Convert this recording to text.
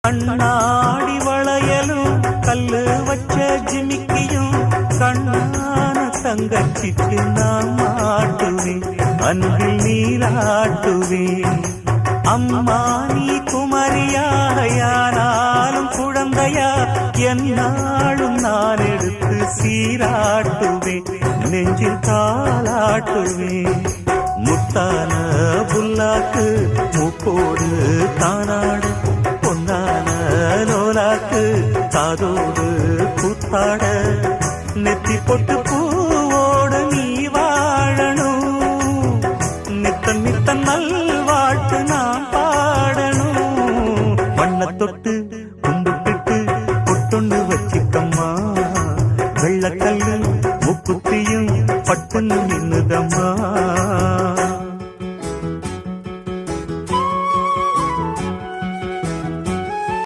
கண்ணாடி வளையலும் கல்லு வச்ச ஜிமிக்கியும் கண்ணான தங்கச்சிக்கு நான் மாட்டுவேன், அன்பில் நீராட்டுவேன். அம்மா நீ குமரியாயானாலும் குழந்தையா என்னாலும் நான் எடுத்து சீராட்டுவேன், நெஞ்சில் தாளாட்டுவேன். முத்தான புல்லாக்கு மூப்போடு தானாடு, பொன்னான லோலாக்கு காதோடு கூத்தாட, நெத்தி பொட்டு பூவோடு நீ வாழணும், நித்தன் நித்தன் நல்வாழ்த்து நான் பாடணும். வண்ண தொட்டு